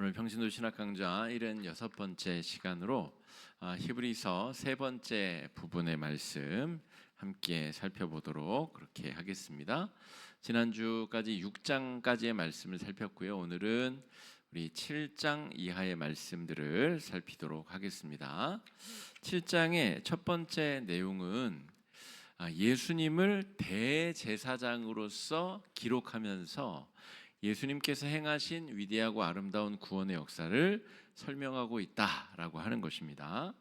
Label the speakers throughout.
Speaker 1: 오늘 평신도 신학 강좌 76번째 시간으로 히브리서 세 번째 부분의 말씀 함께 살펴보도록 그렇게 하겠습니다. 지난주까지 6장까지의 말씀을 살폈고요. 오늘은 우리 7장 이하의 말씀들을 살피도록 하겠습니다. 7장의 첫 번째 내용은 예수님을 대제사장으로서 기록하면서 예수님께서 행하신 위대하고 아름다운 구원의 역사를 설명하고 있다라고 하는 것입니다.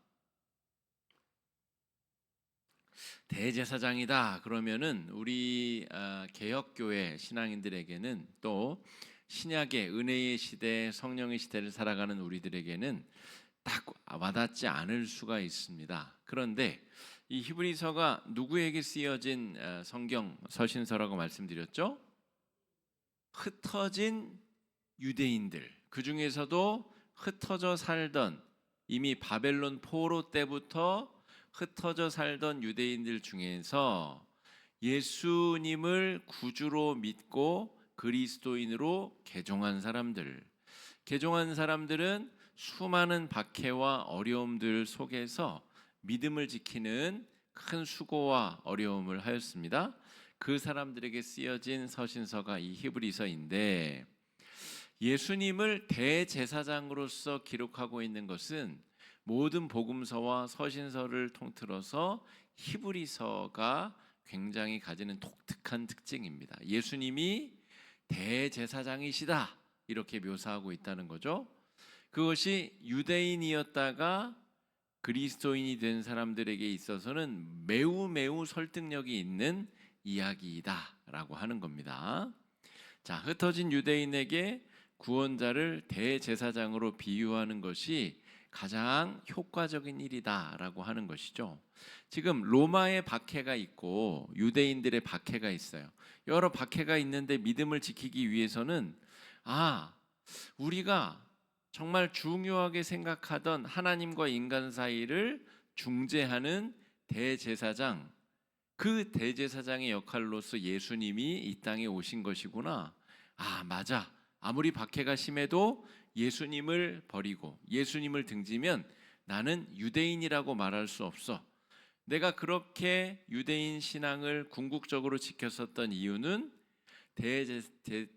Speaker 1: 대제사장이다 그러면은 우리 개혁교회 신앙인들에게는 또 신약의 은혜의 시대, 성령의 시대를 살아가는 우리들에게는 딱 와닿지 않을 수가 있습니다. 그런데 이 히브리서가 누구에게 쓰여진 성경 서신서라고 말씀드렸죠? 흩어진 유대인들, 그 중에서도 흩어져 살던, 이미 바벨론 포로 때부터 흩어져 살던 유대인들 중에서 예수님을 구주로 믿고 그리스도인으로 개종한 사람들은 수많은 박해와 어려움들 속에서 믿음을 지키는 큰 수고와 어려움을 하였습니다. 그 사람들에게 쓰여진 서신서가 이 히브리서인데, 예수님을 대제사장으로서 기록하고 있는 것은 모든 복음서와 서신서를 통틀어서 히브리서가 굉장히 가지는 독특한 특징입니다. 예수님이 대제사장이시다 이렇게 묘사하고 있다는 거죠. 그것이 유대인이었다가 그리스도인이 된 사람들에게 있어서는 매우 설득력이 있는 이야기이다라고 하는 겁니다. 자, 흩어진 유대인에게 구원자를 대제사장으로 비유하는 것이 가장 효과적인 일이다라고 하는 것이죠. 지금 로마의 박해가 있고 유대인들의 박해가 있어요. 여러 박해가 있는데 믿음을 지키기 위해서는 우리가 정말 중요하게 생각하던 하나님과 인간 사이를 중재하는 대제사장, 그 대제사장의 역할로서 예수님이 이 땅에 오신 것이구나. 맞아. 아무리 박해가 심해도 예수님을 버리고 예수님을 등지면 나는 유대인이라고 말할 수 없어. 내가 그렇게 유대인 신앙을 궁극적으로 지켰었던 이유는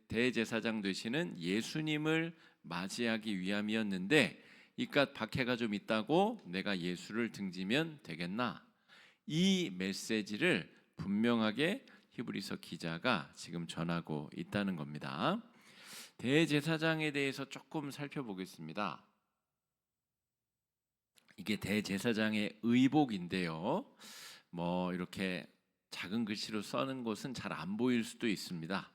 Speaker 1: 대제사장 되시는 예수님을 맞이하기 위함이었는데, 이깟 박해가 좀 있다고 내가 예수를 등지면 되겠나? 이 메시지를 분명하게 히브리서 기자가 지금 전하고 있다는 겁니다. 대제사장에 대해서 조금 살펴보겠습니다. 이게 대제사장의 의복인데요. 이렇게 작은 글씨로 써는 곳은 잘 안 보일 수도 있습니다.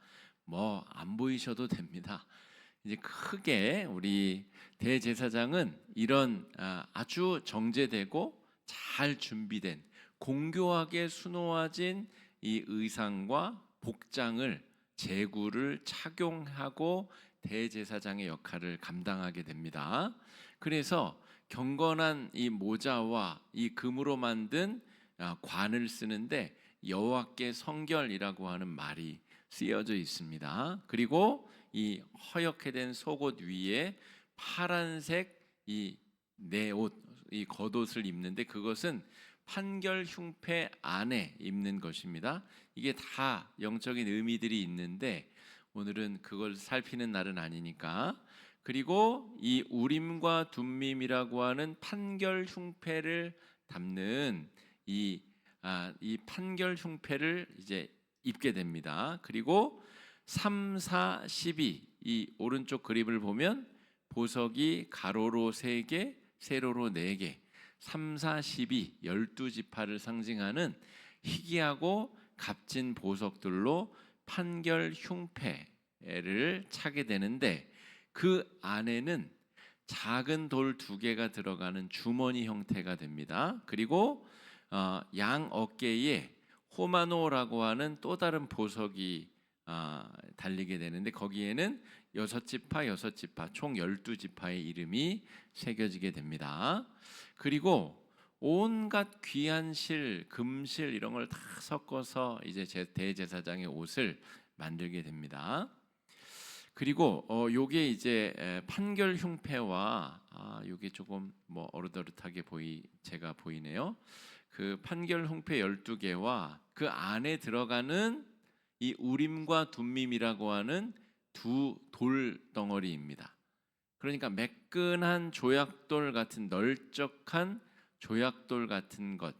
Speaker 1: 안 보이셔도 됩니다. 이제 크게 우리 대제사장은 이런 아주 정제되고 잘 준비된 공교하게 수놓아진 이 의상과 복장을, 제구를 착용하고 대제사장의 역할을 감당하게 됩니다. 그래서 경건한 이 모자와 이 금으로 만든 관을 쓰는데 여호와께 성결이라고 하는 말이 쓰여져 있습니다. 그리고 이 허옇게 된 속옷 위에 파란색 이 내옷, 이 겉옷을 입는데 그것은 판결 흉패 안에 입는 것입니다. 이게 다 영적인 의미들이 있는데 오늘은 그걸 살피는 날은 아니니까. 그리고 이 우림과 둠밈이라고 하는 판결 흉패를 담는 이 판결 흉패를 이제 입게 됩니다. 그리고 3, 4, 12, 이 오른쪽 그림을 보면 보석이 가로로 3개, 세로로 4개, 3, 4, 12, 12지파를 상징하는 희귀하고 값진 보석들로 판결 흉패를 차게 되는데, 그 안에는 작은 돌 2개가 들어가는 주머니 형태가 됩니다. 그리고 양 어깨에 호마노라고 하는 또 다른 보석이 달리게 되는데 거기에는 6지파 총 12지파의 이름이 새겨지게 됩니다. 그리고 온갖 귀한 실, 금실 이런 걸 다 섞어서 이제 대제사장의 옷을 만들게 됩니다. 그리고 요게 이제 판결 흉패와 요게 조금 뭐 어릇어릇하게 제가 보이네요. 그 판결 흉패 12개와 그 안에 들어가는 이 우림과 둠밈이라고 하는 두 돌 덩어리입니다. 그러니까 매끈한 조약돌 같은 널쩍한 조약돌 같은 것,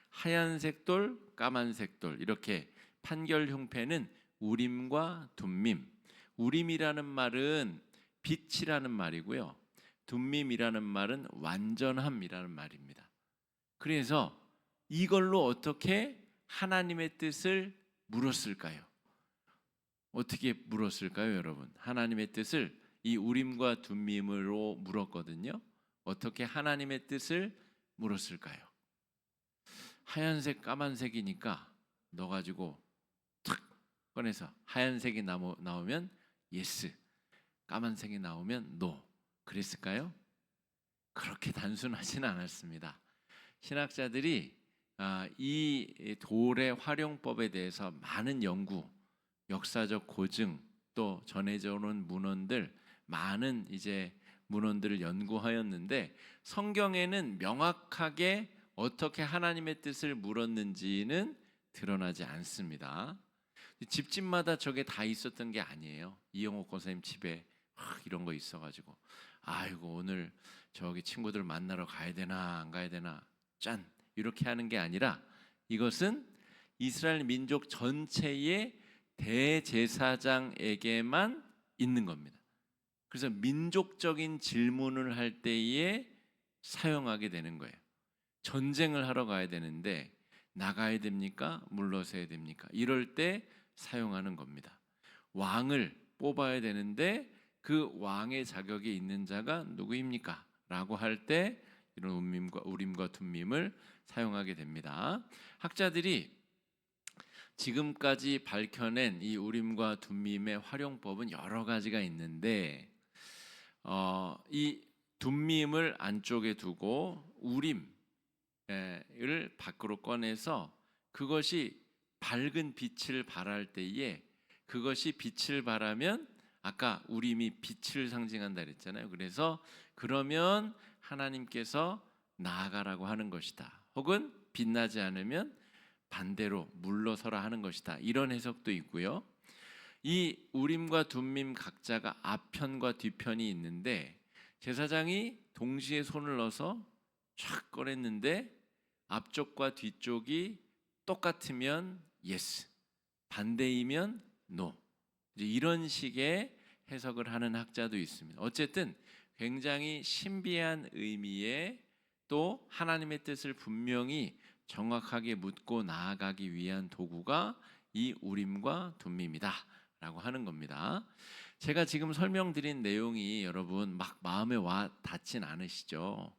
Speaker 1: 하얀색 돌, 까만색 돌, 이렇게 판결 흉패는 우림과 둠밈. 우림이라는 말은 빛이라는 말이고요. 둠밈이라는 말은 완전함이라는 말입니다. 그래서 이걸로 어떻게 하나님의 뜻을 물었을까요? 어떻게 물었을까요, 여러분? 하나님의 뜻을 이 우림과 둠밈으로 물었거든요. 어떻게 하나님의 뜻을 물었을까요? 하얀색, 까만색이니까 넣어가지고 탁 꺼내서 하얀색이 나오면 예스, 까만색이 나오면 노. 그랬을까요? 그렇게 단순하지는 않았습니다. 신학자들이 이 돌의 활용법에 대해서 많은 연구, 역사적 고증, 또 전해져 오는 문헌들, 많은 이제 문헌들을 연구하였는데 성경에는 명확하게 어떻게 하나님의 뜻을 물었는지는 드러나지 않습니다. 집집마다 저게 다 있었던 게 아니에요. 이영옥 권사님 집에 이런 거 있어가지고 아이고 오늘 저기 친구들 만나러 가야 되나 안 가야 되나 짠 이렇게 하는 게 아니라 이것은 이스라엘 민족 전체의 대제사장에게만 있는 겁니다. 그래서 민족적인 질문을 할 때에 사용하게 되는 거예요. 전쟁을 하러 가야 되는데 나가야 됩니까? 물러서야 됩니까? 이럴 때 사용하는 겁니다. 왕을 뽑아야 되는데 그 왕의 자격이 있는 자가 누구입니까? 라고 할 때 이런 우림과 둠밈을 사용하게 됩니다. 학자들이 지금까지 밝혀낸 이 우림과 둠밈의 활용법은 여러 가지가 있는데 이 둠밈을 안쪽에 두고 우림을 밖으로 꺼내서 그것이 밝은 빛을 발할 때에 그것이 빛을 발하면 아까 우림이 빛을 상징한다 그랬잖아요. 그래서 그러면 하나님께서 나아가라고 하는 것이다. 혹은 빛나지 않으면 반대로 물러서라 하는 것이다. 이런 해석도 있고요. 이 우림과 둠밈 각자가 앞편과 뒤편이 있는데 제사장이 동시에 손을 넣어서 촥 꺼냈는데 앞쪽과 뒤쪽이 똑같으면 yes, 반대이면 no. 이런 식의 해석을 하는 학자도 있습니다. 어쨌든 굉장히 신비한 의미의 또 하나님의 뜻을 분명히 정확하게 묻고 나아가기 위한 도구가 이 우림과 둠밈이다 라고 하는 겁니다. 제가 지금 설명드린 내용이 여러분 막 마음에 와 닿진 않으시죠?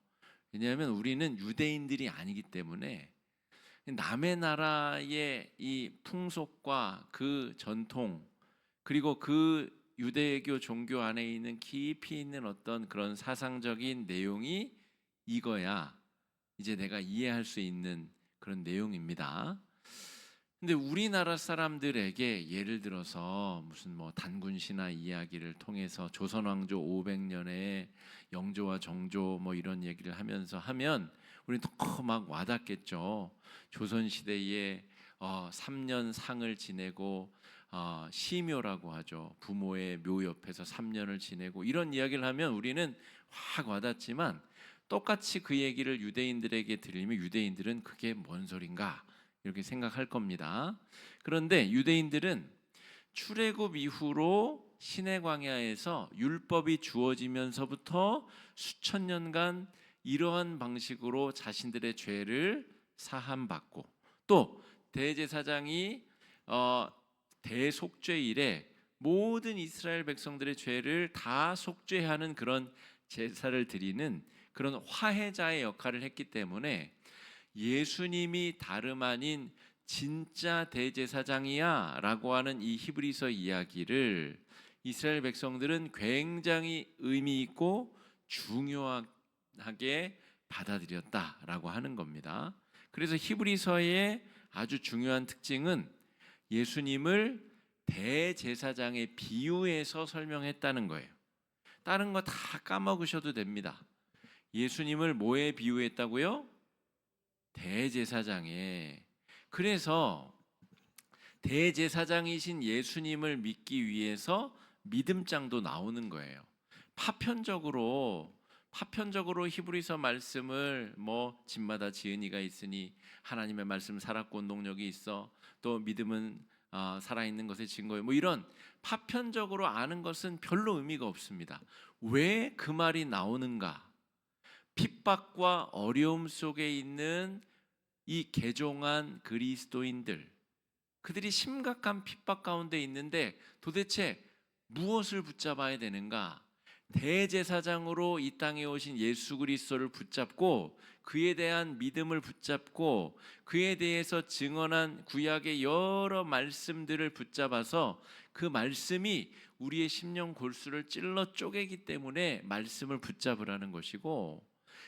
Speaker 1: 왜냐하면 우리는 유대인들이 아니기 때문에 남의 나라의 이 풍속과 그 전통 그리고 그 유대교 종교 안에 있는 깊이 있는 어떤 그런 사상적인 내용이 이거야 이제 내가 이해할 수 있는 그런 내용입니다. 근데 우리나라 사람들에게 예를 들어서 무슨 뭐 단군 신화 이야기를 통해서 조선 왕조 500년의 영조와 정조 뭐 이런 얘기를 하면 우리는 더 막 와닿겠죠. 조선 시대에 3년 상을 지내고 시묘라고 하죠. 부모의 묘 옆에서 3년을 지내고 이런 이야기를 하면 우리는 확 와닿지만 똑같이 그 얘기를 유대인들에게 들리면 유대인들은 그게 뭔 소린가 이렇게 생각할 겁니다. 그런데 유대인들은 출애굽 이후로 시내 광야에서 율법이 주어지면서부터 수천 년간 이러한 방식으로 자신들의 죄를 사함받고 또 대제사장이 대속죄일에 모든 이스라엘 백성들의 죄를 다 속죄하는 그런 제사를 드리는 그런 화해자의 역할을 했기 때문에 예수님이 다름 아닌 진짜 대제사장이야 라고 하는 이 히브리서 이야기를 이스라엘 백성들은 굉장히 의미 있고 중요하게 받아들였다라고 하는 겁니다. 그래서 히브리서의 아주 중요한 특징은 예수님을 대제사장의 비유에서 설명했다는 거예요. 다른 거 다 까먹으셔도 됩니다. 예수님을 뭐에 비유했다고요? 대제사장에. 그래서 대제사장이신 예수님을 믿기 위해서 믿음장도 나오는 거예요. 파편적으로 히브리서 말씀을 뭐 집마다 지은이가 있으니 하나님의 말씀 살았고 운동력이 있어, 또 믿음은 살아있는 것의 증거예요, 뭐 이런 파편적으로 아는 것은 별로 의미가 없습니다. 왜 그 말이 나오는가? 핍박과 어려움 속에 있는 이 개종한 그리스도인들, 그들이 심각한 핍박 가운데 있는데 도대체 무엇을 붙잡아야 되는가? 대제사장으로 이 땅에 오신 예수 그리스도를 붙잡고 그에 대한 믿음을 붙잡고 그에 대해서 증언한 구약의 여러 말씀들을 붙잡아서 그 말씀이 우리의 심령 골수를 찔러 쪼개기 때문에 말씀을 붙잡으라는 것이고,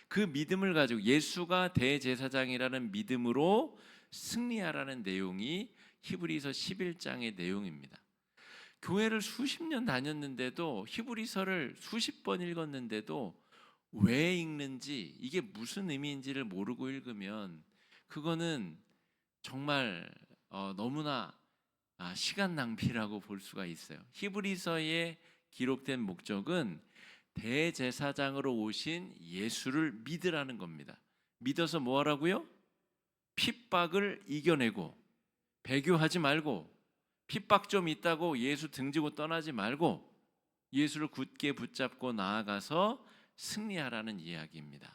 Speaker 1: 그 믿음을 가지고 예수가 대제사장이라는 믿음으로 승리하라는 내용이 히브리서 11장의 내용입니다. 교회를 수십 년 다녔는데도, 히브리서를 수십 번 읽었는데도 왜 읽는지, 이게 무슨 의미인지를 모르고 읽으면 그거는 정말 너무나 시간 낭비라고 볼 수가 있어요. 히브리서에 기록된 목적은 대제사장으로 오신 예수를 믿으라는 겁니다. 믿어서 뭐 하라고요? 핍박을 이겨내고, 배교하지 말고, 핍박 좀 있다고 예수 등지고 떠나지 말고 예수를 굳게 붙잡고 나아가서 승리하라는 이야기입니다.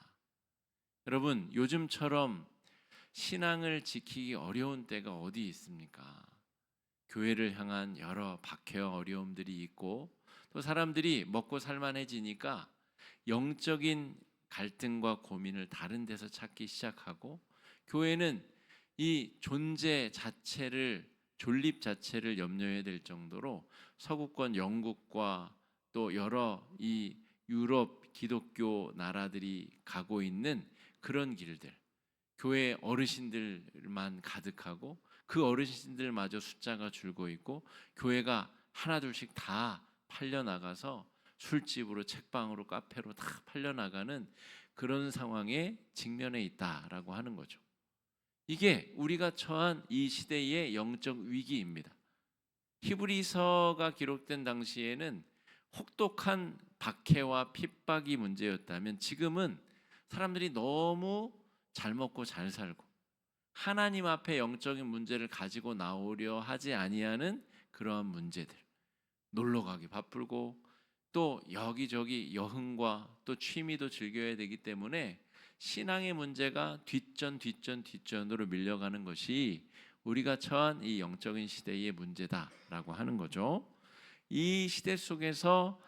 Speaker 1: 여러분, 요즘처럼 신앙을 지키기 어려운 때가 어디 있습니까? 교회를 향한 여러 박해와 어려움들이 있고, 또 사람들이 먹고 살만해지니까 영적인 갈등과 고민을 다른 데서 찾기 시작하고, 교회는 이 존재 자체를, 존립 자체를 염려해야 될 정도로 서구권 영국과 또 여러 이 유럽 기독교 나라들이 가고 있는 그런 길들, 교회 어르신들만 가득하고 그 어르신들마저 숫자가 줄고 있고, 교회가 하나둘씩 다 팔려나가서 술집으로, 책방으로, 카페로 다 팔려나가는 그런 상황에 직면해 있다라고 하는 거죠. 이게 우리가 처한 이 시대의 영적 위기입니다. 히브리서가 기록된 당시에는 혹독한 박해와 핍박이 문제였다면, 지금은 사람들이 너무 잘 먹고 잘 살고 하나님 앞에 영적인 문제를 가지고 나오려 하지 아니하는 그러한 문제들, 놀러가기 바쁘고 또 여기저기 여흥과 또 취미도 즐겨야 되기 때문에 신앙의 문제가 뒷전으로 밀려가는 것이 우리가 처한 이 영적인 시대의 문제다라고 하는 거죠. 이 시대 속에서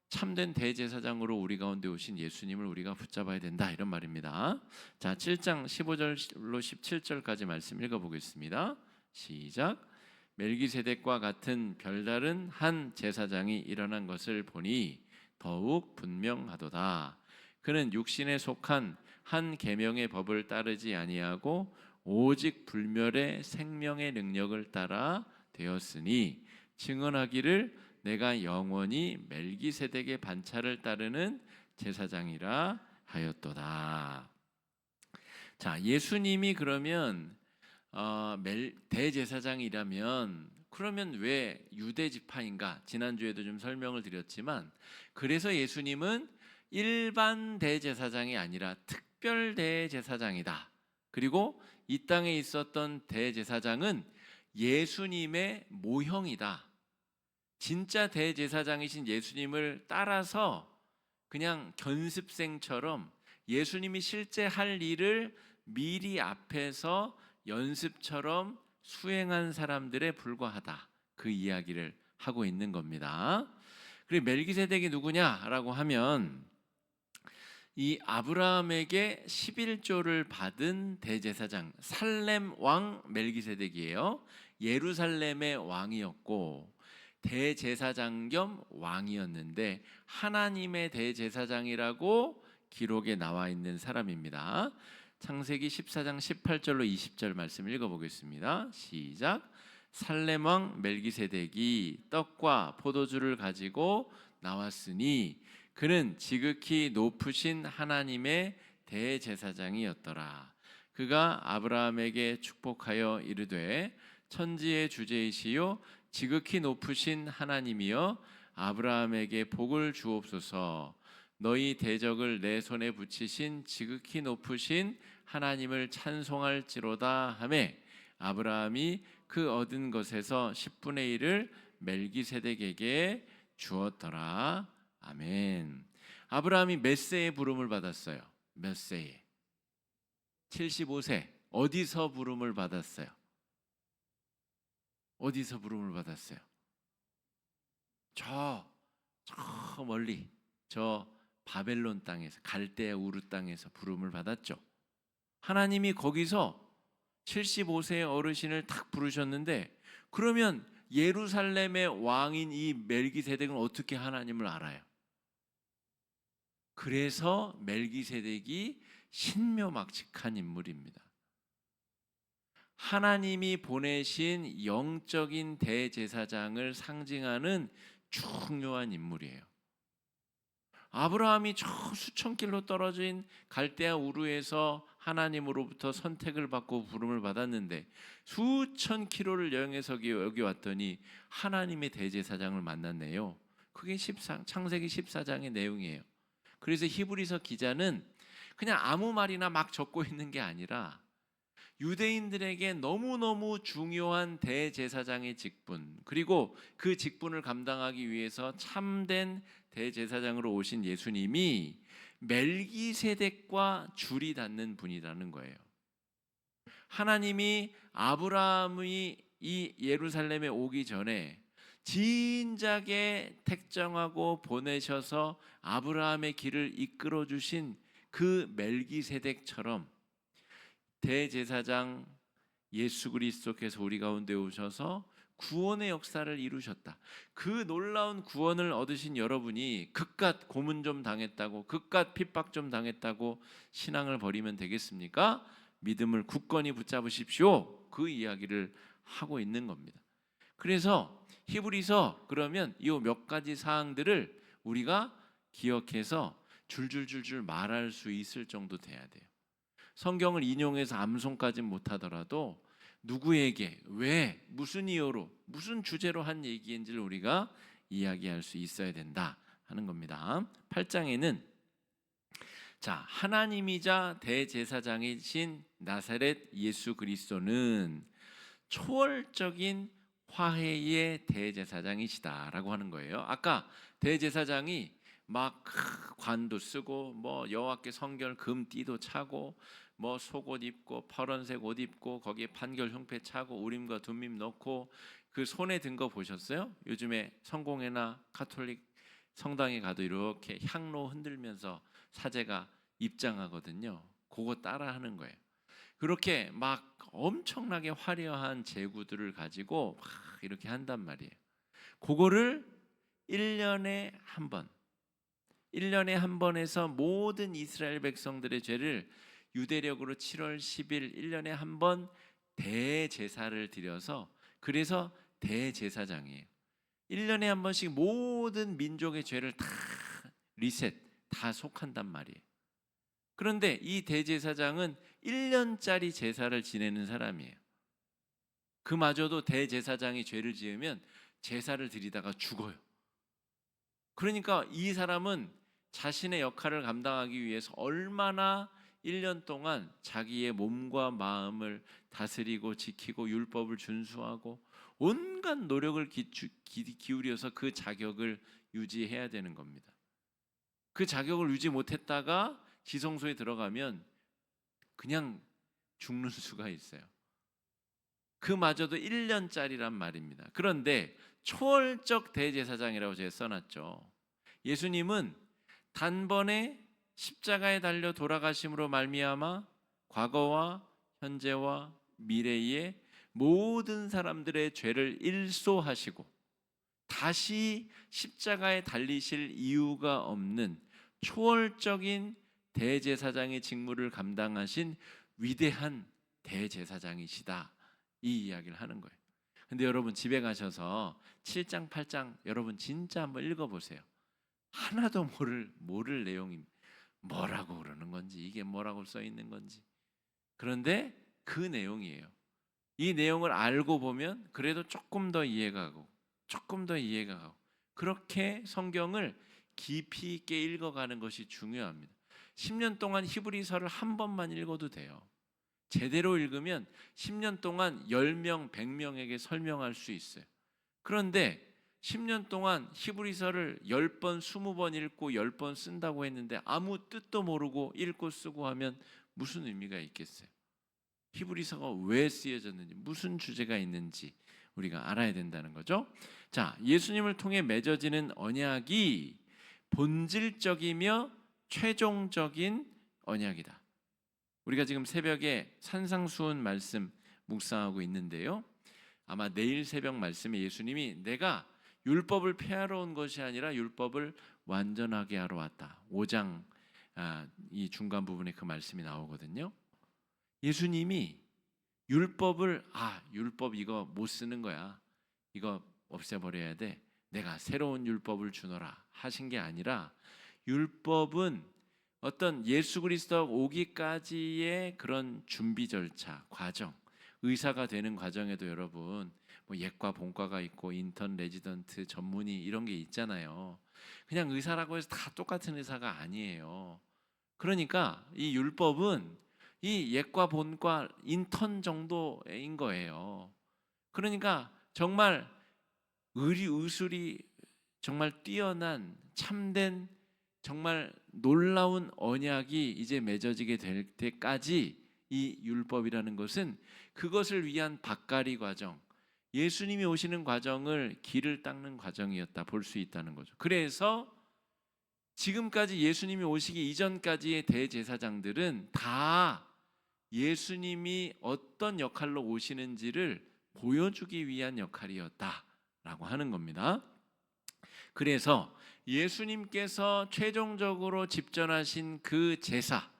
Speaker 1: 참된 대제사장으로 우리 가운데 오신 예수님을 우리가 붙잡아야 된다, 이런 말입니다. 자, 7장 15절로 17절까지 말씀 읽어보겠습니다. 시작. 멜기세덱과 같은 별다른 한 제사장이 일어난 것을 보니 더욱 분명하도다. 그는 육신에 속한 한 계명의 법을 따르지 아니하고 오직 불멸의 생명의 능력을 따라 되었으니 증언하기를 내가 영원히 멜기세덱의 반차를 따르는 제사장이라 하였도다. 자, 예수님이 그러면 대제사장이라면 그러면 왜 유대 지파인가? 지난주에도 좀 설명을 드렸지만, 그래서 예수님은 일반 대제사장이 아니라 특별 대제사장이다. 그리고 이 땅에 있었던 대제사장은 예수님의 모형이다. 진짜 대제사장이신 예수님을 따라서 그냥 견습생처럼 예수님이 실제 할 일을 미리 앞에서 연습처럼 수행한 사람들에 불과하다, 그 이야기를 하고 있는 겁니다. 그리고 멜기세덱이 누구냐라고 하면 이 아브라함에게 11조를 받은 대제사장, 살렘 왕 멜기세덱이에요. 예루살렘의 왕이었고 대제사장 겸 왕이었는데 하나님의 대제사장이라고 기록에 나와 있는 사람입니다. 창세기 14장 18절로 20절 말씀 읽어보겠습니다. 시작. 살렘 왕 멜기세덱이 떡과 포도주를 가지고 나왔으니 그는 지극히 높으신 하나님의 대제사장이었더라. 그가 아브라함에게 축복하여 이르되 천지의 주제이시요 지극히 높으신 하나님이여 아브라함에게 복을 주옵소서. 너희 대적을 내 손에 붙이신 지극히 높으신 하나님을 찬송할지로다 하매 아브라함이 그 얻은 것에서 10분의 1을 멜기세덱에게 주었더라. 아멘. 아브라함이 몇 세에 부름을 받았어요? 몇 세에? 75세. 어디서 부름을 받았어요? 어디서 부름을 받았어요? 저 멀리 저 바벨론 땅에서, 갈대아 우르 땅에서 부름을 받았죠. 하나님이 거기서 75세의 어르신을 탁 부르셨는데, 그러면 예루살렘의 왕인 이 멜기세덱은 어떻게 하나님을 알아요? 그래서 멜기세덱이 신묘막측한 인물입니다. 하나님이 보내신 영적인 대제사장을 상징하는 중요한 인물이에요. 아브라함이 저 수천 킬로 떨어진 갈대아 우르에서 하나님으로부터 선택을 받고 부름을 받았는데, 수천 킬로를 여행해서 여기 왔더니 하나님의 대제사장을 만났네요. 그게 창세기 14장의 내용이에요. 그래서 히브리서 기자는 그냥 아무 말이나 막 적고 있는 게 아니라 유대인들에게 너무너무 중요한 대제사장의 직분, 그리고 그 직분을 감당하기 위해서 참된 대제사장으로 오신 예수님이 멜기세덱과 줄이 닿는 분이라는 거예요. 하나님이 아브라함이 이 예루살렘에 오기 전에 진작에 택정하고 보내셔서 아브라함의 길을 이끌어 주신 그 멜기세덱처럼 대제사장 예수 그리스도께서 우리 가운데 오셔서 구원의 역사를 이루셨다. 그 놀라운 구원을 얻으신 여러분이 그깟 고문 좀 당했다고, 그깟 핍박 좀 당했다고 신앙을 버리면 되겠습니까? 믿음을 굳건히 붙잡으십시오. 그 이야기를 하고 있는 겁니다. 그래서 히브리서, 그러면 이 몇 가지 사항들을 우리가 기억해서 줄줄줄줄 말할 수 있을 정도 돼야 돼요. 성경을 인용해서 암송까지는 못하더라도 누구에게, 왜, 무슨 이유로, 무슨 주제로 한 얘기인지를 우리가 이야기할 수 있어야 된다 하는 겁니다. 8장에는 자, 하나님이자 대제사장이신 나사렛 예수 그리스도는 초월적인 화해의 대제사장이시다라고 하는 거예요. 아까 대제사장이 막 관도 쓰고 뭐 여호와께 성결 금띠도 차고 뭐 속옷 입고 파란색 옷 입고 거기에 판결 흉패 차고 우림과 둠밈 넣고 그 손에 든 거 보셨어요? 요즘에 성공회나 가톨릭 성당에 가도 이렇게 향로 흔들면서 사제가 입장하거든요. 그거 따라하는 거예요. 그렇게 막 엄청나게 화려한 제구들을 가지고 막 이렇게 한단 말이에요. 그거를 1년에 한 번, 1년에 한 번에서 모든 이스라엘 백성들의 죄를 유대력으로 7월 10일 1년에 한 번 대제사를 드려서, 그래서 대제사장이에요. 1년에 한 번씩 모든 민족의 죄를 다 리셋, 다 속한단 말이에요. 그런데 이 대제사장은 1년짜리 제사를 지내는 사람이에요. 그마저도 대제사장이 죄를 지으면 제사를 드리다가 죽어요. 그러니까 이 사람은 자신의 역할을 감당하기 위해서 얼마나 1년 동안 자기의 몸과 마음을 다스리고 지키고 율법을 준수하고 온갖 노력을 기울여서 그 자격을 유지해야 되는 겁니다. 그 자격을 유지 못했다가 지성소에 들어가면 그냥 죽는 수가 있어요. 그마저도 1년짜리란 말입니다. 그런데 초월적 대제사장이라고 제가 써놨죠. 예수님은 단번에 십자가에 달려 돌아가심으로 말미암아 과거와 현재와 미래의 모든 사람들의 죄를 일소하시고 다시 십자가에 달리실 이유가 없는 초월적인 대제사장의 직무를 감당하신 위대한 대제사장이시다, 이 이야기를 하는 거예요. 근데 여러분 집에 가셔서 7장, 8장 여러분 진짜 한번 읽어보세요. 하나도 모를 내용입니다. 뭐라고 그러는 건지, 이게 뭐라고 써 있는 건지. 그런데 그 내용이에요. 이 내용을 알고 보면 그래도 조금 더 이해가 가고, 조금 더 이해가 가고, 그렇게 성경을 깊이 있게 읽어가는 것이 중요합니다. 10년 동안 히브리서를 한 번만 읽어도 돼요. 제대로 읽으면 10년 동안 10명, 100명에게 설명할 수 있어요. 그런데 10년 동안 히브리서를 10번, 20번 읽고 10번 쓴다고 했는데 아무 뜻도 모르고 읽고 쓰고 하면 무슨 의미가 있겠어요? 히브리서가 왜 쓰여졌는지, 무슨 주제가 있는지 우리가 알아야 된다는 거죠. 자, 예수님을 통해 맺어지는 언약이 본질적이며 최종적인 언약이다. 우리가 지금 새벽에 산상수훈 말씀 묵상하고 있는데요. 아마 내일 새벽 말씀에 예수님이 내가 율법을 폐하러 온 것이 아니라 율법을 완전하게 하러 왔다. 5장 이 중간 부분에 그 말씀이 나오거든요. 예수님이 율법을 율법 이거 못 쓰는 거야. 이거 없애버려야 돼. 내가 새로운 율법을 주노라 하신 게 아니라 율법은 어떤 예수 그리스도 오기까지의 그런 준비 절차, 과정, 의사가 되는 과정에도 여러분 뭐 예과, 본과가 있고 인턴, 레지던트, 전문의 이런 게 있잖아요. 그냥 의사라고 해서 다 똑같은 의사가 아니에요. 그러니까 이 율법은 이 예과, 본과, 인턴 정도인 거예요. 그러니까 정말 의술이 정말 뛰어난 참된 정말 놀라운 언약이 이제 맺어지게 될 때까지 이 율법이라는 것은 그것을 위한 밭갈이 과정, 예수님이 오시는 과정을 길을 닦는 과정이었다 볼 수 있다는 거죠. 그래서 지금까지 예수님이 오시기 이전까지의 대제사장들은 다 예수님이 어떤 역할로 오시는지를 보여주기 위한 역할이었다라고 하는 겁니다. 그래서 예수님께서 최종적으로 집전하신 그 제사,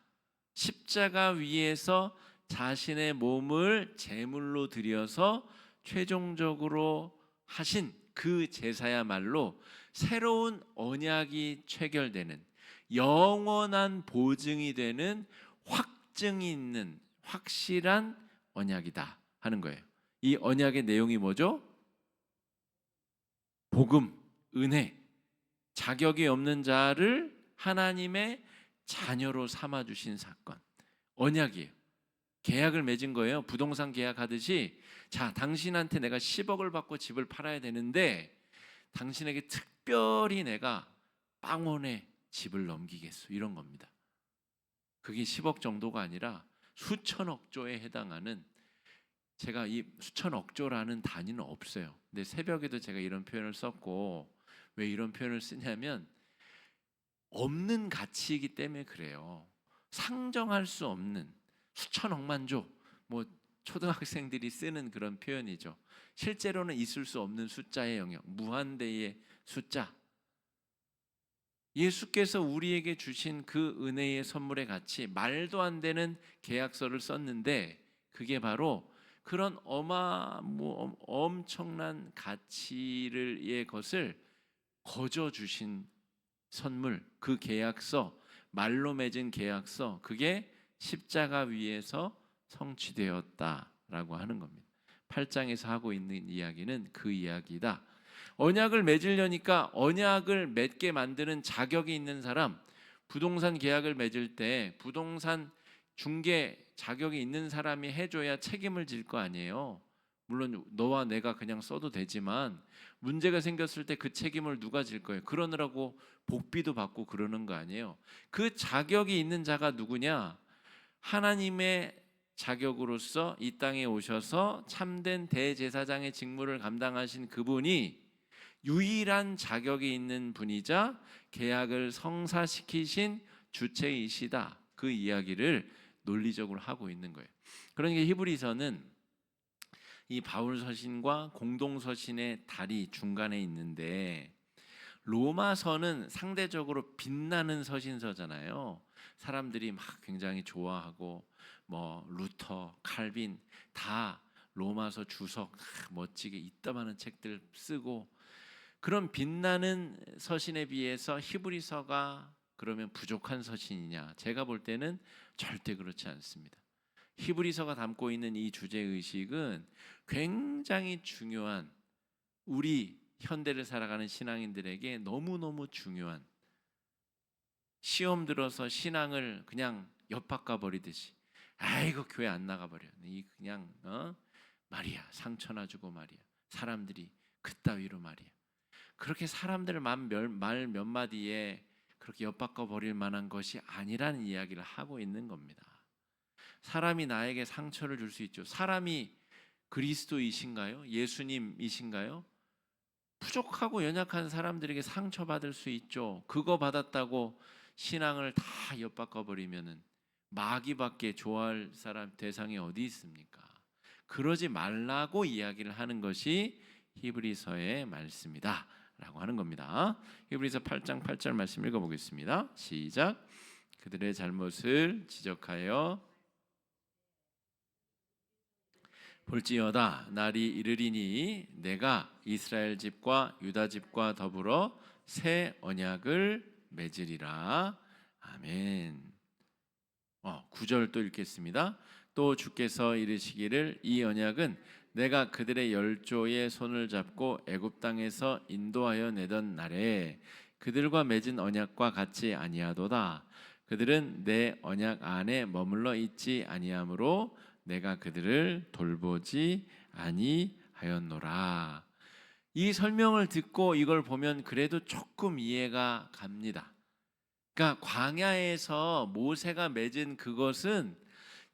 Speaker 1: 십자가 위에서 자신의 몸을 제물로 드려서 최종적으로 하신 그 제사야말로 새로운 언약이 체결되는 영원한 보증이 되는 확증이 있는 확실한 언약이다 하는 거예요. 이 언약의 내용이 뭐죠? 복음, 은혜, 자격이 없는 자를 하나님의 자녀로 삼아 주신 사건. 언약이에요. 계약을 맺은 거예요. 부동산 계약하듯이 자, 당신한테 내가 10억을 받고 집을 팔아야 되는데 당신에게 특별히 내가 빵원에 집을 넘기겠소. 이런 겁니다. 그게 10억 정도가 아니라 수천억 조에 해당하는, 제가 이 수천억 조라는 단위는 없어요. 근데 새벽에도 제가 이런 표현을 썼고, 왜 이런 표현을 쓰냐면 없는 가치이기 때문에 그래요. 상정할 수 없는 수천억만 조, 뭐 초등학생들이 쓰는 그런 표현이죠. 실제로는 있을 수 없는 숫자의 영역, 무한대의 숫자. 예수께서 우리에게 주신 그 은혜의 선물의 가치, 말도 안 되는 계약서를 썼는데 그게 바로 그런 엄청난 가치의 것을 거저 주신 선물, 그 계약서, 말로 맺은 계약서, 그게 십자가 위에서 성취되었다라고 하는 겁니다. 8장에서 하고 있는 이야기는 그 이야기다. 언약을 맺으려니까 언약을 맺게 만드는 자격이 있는 사람, 부동산 계약을 맺을 때 부동산 중개 자격이 있는 사람이 해줘야 책임을 질 거 아니에요. 물론 너와 내가 그냥 써도 되지만 문제가 생겼을 때 그 책임을 누가 질 거예요? 그러느라고 복비도 받고 그러는 거 아니에요. 그 자격이 있는 자가 누구냐? 하나님의 자격으로서 이 땅에 오셔서 참된 대제사장의 직무를 감당하신 그분이 유일한 자격이 있는 분이자 계약을 성사시키신 주체이시다. 그 이야기를 논리적으로 하고 있는 거예요. 그러니까 히브리서는 이 바울 서신과 공동 서신의 다리 중간에 있는데, 로마서는 상대적으로 빛나는 서신서잖아요. 사람들이 막 굉장히 좋아하고 뭐 루터, 칼빈 다 로마서 주석 멋지게 이따만한 책들 쓰고 그런 빛나는 서신에 비해서 히브리서가 그러면 부족한 서신이냐? 제가 볼 때는 절대 그렇지 않습니다. 히브리서가 담고 있는 이 주제 의식은 굉장히 중요한, 우리 현대를 살아가는 신앙인들에게 너무너무 중요한, 시험 들어서 신앙을 그냥 엿바꿔 버리듯이 아이고 교회 안 나가 버려. 이 그냥 말이야 상처나 주고 말이야. 사람들이 그따위로 말이야. 그렇게 사람들 말 몇 마디에 그렇게 엿바꿔 버릴 만한 것이 아니라는 이야기를 하고 있는 겁니다. 사람이 나에게 상처를 줄 수 있죠. 사람이 그리스도이신가요? 예수님이신가요? 부족하고 연약한 사람들에게 상처받을 수 있죠. 그거 받았다고 신앙을 다 엿바꿔 버리면은 마귀밖에 좋아할 사람 대상이 어디 있습니까? 그러지 말라고 이야기를 하는 것이 히브리서의 말씀이다 라고 하는 겁니다. 히브리서 8장 8절 말씀 읽어보겠습니다. 시작. 그들의 잘못을 지적하여 볼지어다 날이 이르리니 내가 이스라엘 집과 유다 집과 더불어 새 언약을 맺으리라. 아멘. 9절 또 읽겠습니다. 또 주께서 이르시기를 이 언약은 내가 그들의 열조의 손을 잡고 애굽 땅에서 인도하여 내던 날에 그들과 맺은 언약과 같이 아니하도다. 그들은 내 언약 안에 머물러 있지 아니하므로 내가 그들을 돌보지 아니하였노라. 이 설명을 듣고 이걸 보면 그래도 조금 이해가 갑니다. 그러니까 광야에서 모세가 맺은 그것은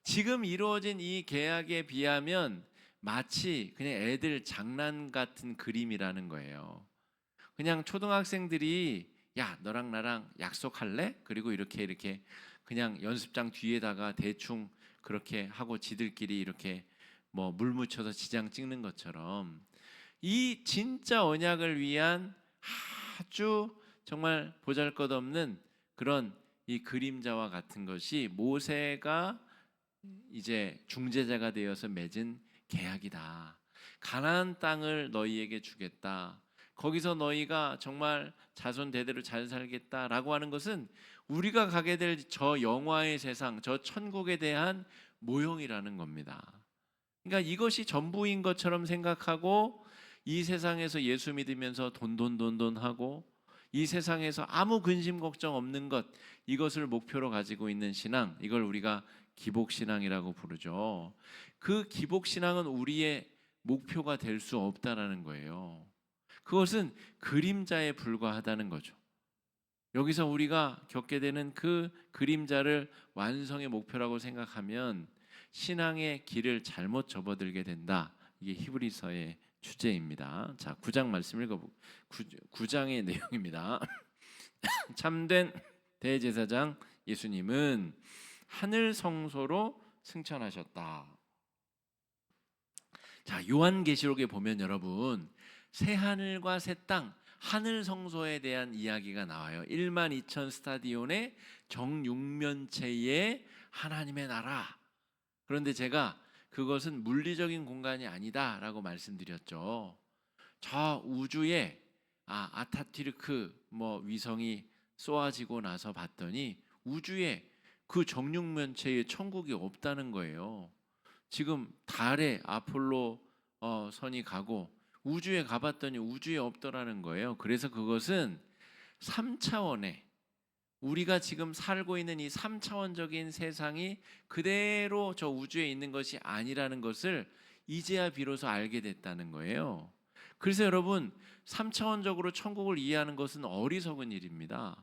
Speaker 1: 지금 이루어진 이 계약에 비하면 마치 그냥 애들 장난 같은 그림이라는 거예요. 그냥 초등학생들이 야 너랑 나랑 약속할래? 그리고 이렇게 그냥 연습장 뒤에다가 대충 그렇게 하고 지들끼리 이렇게 뭐 물 묻혀서 지장 찍는 것처럼 이 진짜 언약을 위한 아주 정말 보잘것없는 그런 이 그림자와 같은 것이 모세가 이제 중재자가 되어서 맺은 계약이다. 가나안 땅을 너희에게 주겠다. 거기서 너희가 정말 자손 대대로 잘 살겠다라고 하는 것은 우리가 가게 될 저 영화의 세상, 저 천국에 대한 모형이라는 겁니다. 그러니까 이것이 전부인 것처럼 생각하고 이 세상에서 예수 믿으면서 돈 하고 이 세상에서 아무 근심 걱정 없는 것, 이것을 목표로 가지고 있는 신앙, 이걸 우리가 기복신앙이라고 부르죠. 그 기복신앙은 우리의 목표가 될 수 없다라는 거예요. 그것은 그림자에 불과하다는 거죠. 여기서 우리가 겪게 되는 그 그림자를 완성의 목표라고 생각하면 신앙의 길을 잘못 접어들게 된다. 이게 히브리서의 주제입니다. 자, 9장 말씀 읽어보고 9장의 내용입니다. 참된 대제사장 예수님은 하늘 성소로 승천하셨다. 자, 요한계시록에 보면 여러분 새 하늘과 새 땅, 하늘 성소에 대한 이야기가 나와요. 1만 2천 스타디온의 정육면체의 하나님의 나라. 그런데 제가 그것은 물리적인 공간이 아니다라고 말씀드렸죠. 저 우주에 아타티르크 위성이 쏘아지고 나서 봤더니 우주에 그 정육면체의 천국이 없다는 거예요. 지금 달에 아폴로 선이 가고 우주에 가봤더니 우주에 없더라는 거예요. 그래서 그것은 3차원의 우리가 지금 살고 있는 이 3차원적인 세상이 그대로 저 우주에 있는 것이 아니라는 것을 이제야 비로소 알게 됐다는 거예요. 그래서 여러분 3차원적으로 천국을 이해하는 것은 어리석은 일입니다.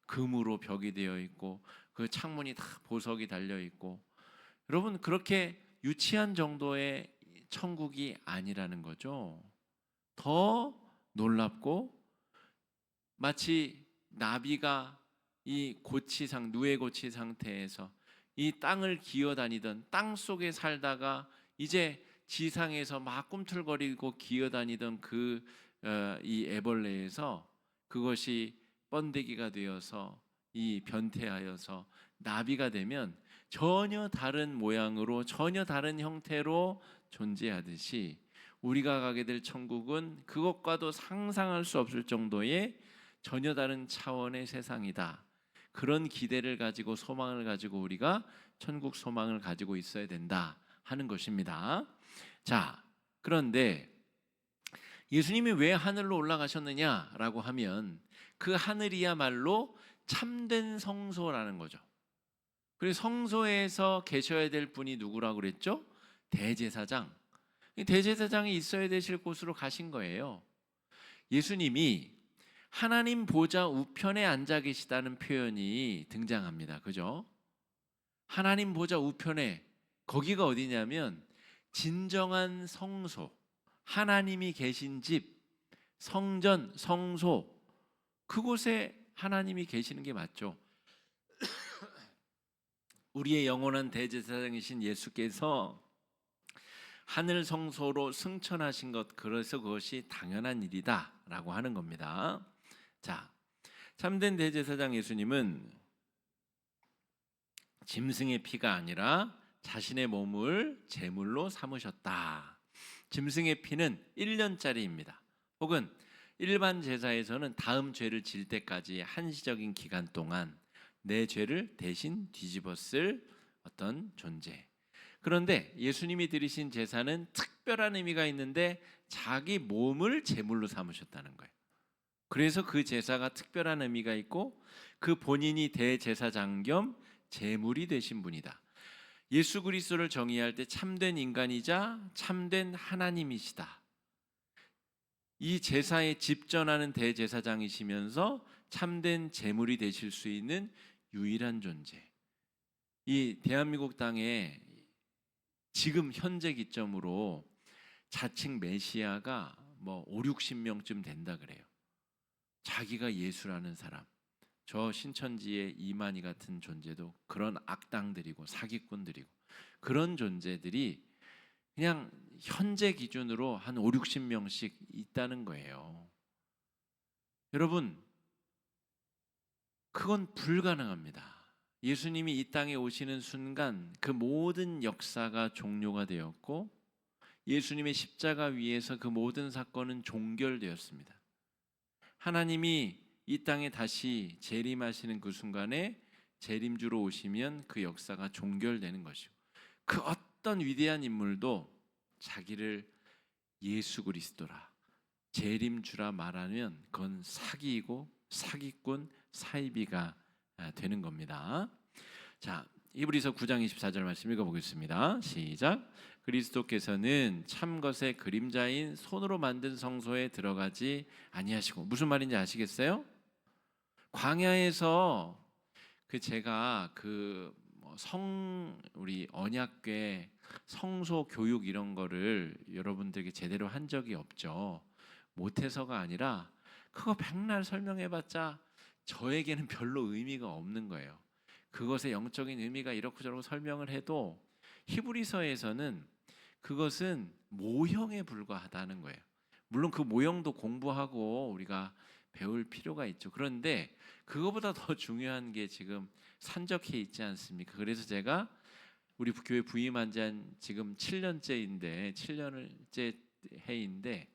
Speaker 1: 금으로 벽이 되어 있고 그 창문이 다 보석이 달려 있고 여러분 그렇게 유치한 정도의 천국이 아니라는 거죠. 더 놀랍고 마치 나비가 이 누에 고치 상태에서 이 땅을 기어다니던 땅 속에 살다가 이제 지상에서 막 꿈틀거리고 기어다니던 이 애벌레에서 그것이 번데기가 되어서 이 변태하여서 나비가 되면 전혀 다른 모양으로 전혀 다른 형태로 존재하듯이 우리가 가게 될 천국은 그것과도 상상할 수 없을 정도의 전혀 다른 차원의 세상이다. 그런 기대를 가지고 소망을 가지고 우리가 천국 소망을 가지고 있어야 된다 하는 것입니다. 자, 그런데 예수님이 왜 하늘로 올라가셨느냐라고 하면 그 하늘이야말로 참된 성소라는 거죠. 그리고 성소에서 계셔야 될 분이 누구라고 그랬죠? 대제사장. 대제사장이 있어야 되실 곳으로 가신 거예요. 예수님이 하나님 보좌 우편에 앉아 계시다는 표현이 등장합니다. 그죠? 하나님 보좌 우편에, 거기가 어디냐면 진정한 성소, 하나님이 계신 집, 성전, 성소, 그곳에 하나님이 계시는 게 맞죠. 우리의 영원한 대제사장이신 예수께서 하늘 성소로 승천하신 것, 그래서 그것이 당연한 일이다라고 하는 겁니다. 자, 참된 대제사장 예수님은 짐승의 피가 아니라 자신의 몸을 제물로 삼으셨다. 짐승의 피는 1년짜리입니다. 혹은 일반 제사에서는 다음 죄를 질 때까지 한시적인 기간 동안 내 죄를 대신 뒤집었을 어떤 존재. 그런데 예수님이 드리신 제사는 특별한 의미가 있는데 자기 몸을 제물로 삼으셨다는 거예요. 그래서 그 제사가 특별한 의미가 있고 그 본인이 대제사장 겸 제물이 되신 분이다. 예수 그리스도를 정의할 때 참된 인간이자 참된 하나님이시다. 이 제사에 집전하는 대제사장이시면서 참된 제물이 되실 수 있는 유일한 존재. 이 대한민국 땅에 지금 현재 기점으로 자칭 메시아가 뭐 5, 60명쯤 된다 그래요. 자기가 예수라는 사람. 저 신천지의 이만희 같은 존재도 그런 악당들이고 사기꾼들이고 그런 존재들이 그냥 현재 기준으로 한 5, 60명씩 있다는 거예요. 여러분, 그건 불가능합니다. 예수님이 이 땅에 오시는 순간 그 모든 역사가 종료가 되었고 예수님의 십자가 위에서 그 모든 사건은 종결되었습니다. 하나님이 이 땅에 다시 재림하시는 그 순간에 재림주로 오시면 그 역사가 종결되는 것이고 그 어떤 위대한 인물도 자기를 예수 그리스도라 재림주라 말하면 그건 사기이고 사기꾼 사이비가 되는 겁니다. 자, 히브리서 9장 24절 말씀 읽어보겠습니다. 시작. 그리스도께서는 참것의 그림자인 손으로 만든 성소에 들어가지 아니하시고, 무슨 말인지 아시겠어요? 광야에서 제가 우리 언약궤 성소 교육 이런 거를 여러분들에게 제대로 한 적이 없죠. 못해서가 아니라 그거 백날 설명해봤자 저에게는 별로 의미가 없는 거예요. 그것의 영적인 의미가 이렇고 저렇고 설명을 해도 히브리서에서는 그것은 모형에 불과하다는 거예요. 물론 그 모형도 공부하고 우리가 배울 필요가 있죠. 그런데 그거보다 더 중요한 게 지금 산적해 있지 않습니까? 그래서 제가 우리 교회 부임한 지 지금 7년째 해인데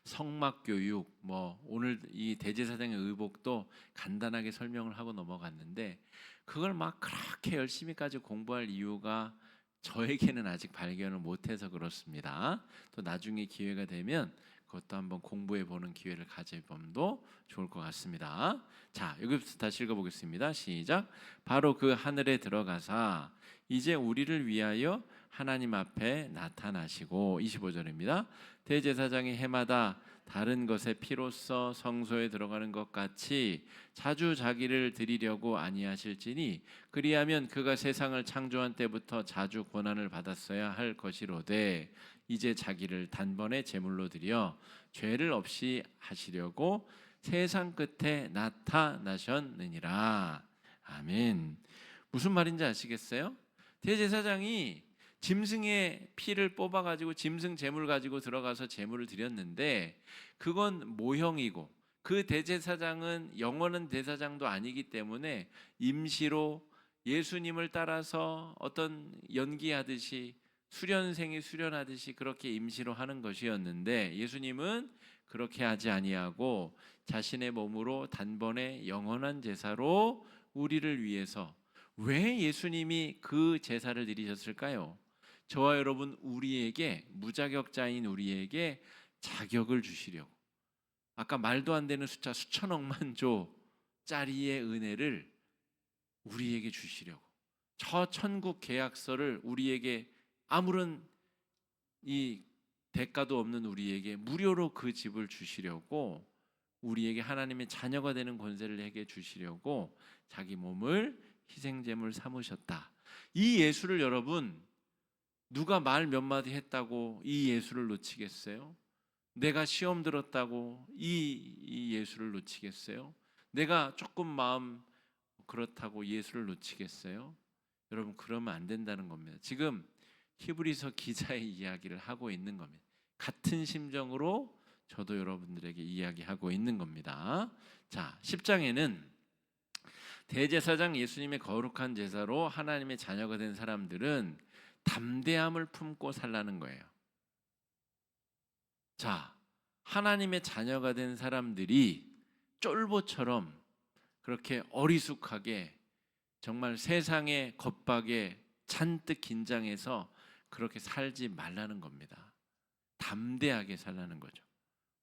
Speaker 1: 성막 교육, 오늘 이 대제사장의 의복도 간단하게 설명을 하고 넘어갔는데 그걸 막 그렇게 열심히까지 공부할 이유가 저에게는 아직 발견을 못해서 그렇습니다. 또 나중에 기회가 되면 그것도 한번 공부해 보는 기회를 가져보면도 좋을 것 같습니다. 자, 여기부터 다시 읽어보겠습니다. 시작. 바로 그 하늘에 들어가사 이제 우리를 위하여 하나님 앞에 나타나시고 25절입니다. 대제사장이 해마다 다른 것의 피로써 성소에 들어가는 것 같이 자주 자기를 드리려고 아니하실지니 그리하면 그가 세상을 창조한 때부터 자주 고난을 받았어야 할 것이로되 이제 자기를 단번에 제물로 드려 죄를 없이 하시려고 세상 끝에 나타나셨느니라. 아멘. 무슨 말인지 아시겠어요? 대제사장이 짐승의 피를 뽑아가지고 짐승 제물 가지고 들어가서 제물을 드렸는데 그건 모형이고 그 대제사장은 영원한 대제사장도 아니기 때문에 임시로 예수님을 따라서 어떤 연기하듯이 수련생이 수련하듯이 그렇게 임시로 하는 것이었는데, 예수님은 그렇게 하지 아니하고 자신의 몸으로 단번에 영원한 제사로 우리를 위해서. 왜 예수님이 그 제사를 드리셨을까요? 저와 여러분, 우리에게, 무자격자인 우리에게 자격을 주시려고. 아까 말도 안 되는 숫자 수천억만 조짜리의 은혜를 우리에게 주시려고, 저 천국 계약서를 우리에게 아무런 이 대가도 없는 우리에게 무료로 그 집을 주시려고, 우리에게 하나님의 자녀가 되는 권세를 내게 주시려고 자기 몸을 희생제물 삼으셨다. 이 예수를 여러분, 누가 말 몇 마디 했다고 이 예수를 놓치겠어요? 내가 시험 들었다고 이 예수를 놓치겠어요? 내가 조금 마음 그렇다고 예수를 놓치겠어요? 여러분, 그러면 안 된다는 겁니다. 지금 히브리서 기자의 이야기를 하고 있는 겁니다. 같은 심정으로 저도 여러분들에게 이야기하고 있는 겁니다. 자, 10장에는 대제사장 예수님의 거룩한 제사로 하나님의 자녀가 된 사람들은 담대함을 품고 살라는 거예요. 자, 하나님의 자녀가 된 사람들이 쫄보처럼 그렇게 어리숙하게, 정말 세상의 겁박에 잔뜩 긴장해서 그렇게 살지 말라는 겁니다. 담대하게 살라는 거죠.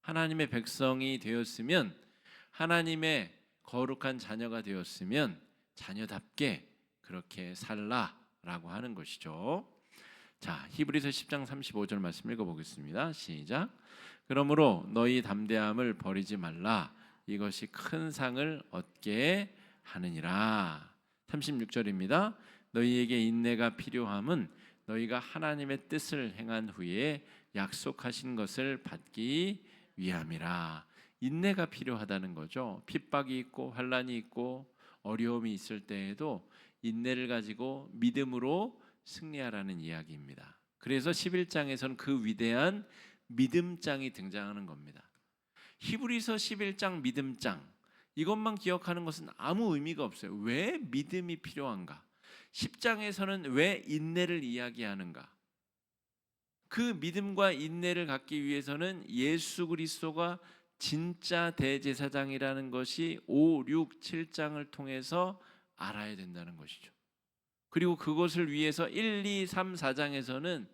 Speaker 1: 하나님의 백성이 되었으면, 하나님의 거룩한 자녀가 되었으면 자녀답게 그렇게 살라라고 하는 것이죠. 자, 히브리서 10장 35절 말씀 읽어보겠습니다. 시작. 그러므로 너희 담대함을 버리지 말라. 이것이 큰 상을 얻게 하느니라. 36절입니다. 너희에게 인내가 필요함은 너희가 하나님의 뜻을 행한 후에 약속하신 것을 받기 위함이라. 인내가 필요하다는 거죠. 핍박이 있고 환난이 있고 어려움이 있을 때에도 인내를 가지고 믿음으로 승리하라는 이야기입니다. 그래서 11장에서는 그 위대한 믿음장이 등장하는 겁니다. 히브리서 11장 믿음장, 이것만 기억하는 것은 아무 의미가 없어요. 왜 믿음이 필요한가? 10장에서는 왜 인내를 이야기하는가? 그 믿음과 인내를 갖기 위해서는 예수 그리스도가 진짜 대제사장이라는 것이 5, 6, 7장을 통해서 알아야 된다는 것이죠. 그리고 그것을 위해서 1, 2, 3, 4장에서는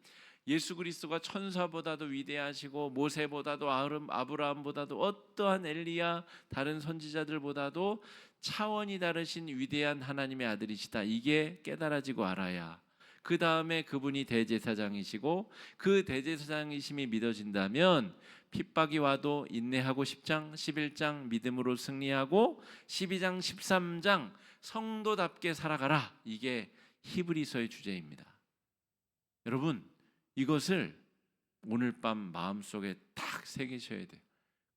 Speaker 1: 예수 그리스도가 천사보다도 위대하시고 모세보다도 아브라함보다도 어떠한 엘리야 다른 선지자들보다도 차원이 다르신 위대한 하나님의 아들이시다, 이게 깨달아지고 알아야, 그 다음에 그분이 대제사장이시고 그 대제사장이심이 믿어진다면 핍박이 와도 인내하고 10장 11장 믿음으로 승리하고 12장 13장 성도답게 살아가라, 이게 히브리서의 주제입니다. 여러분, 이것을 오늘 밤 마음속에 딱 새기셔야 돼요.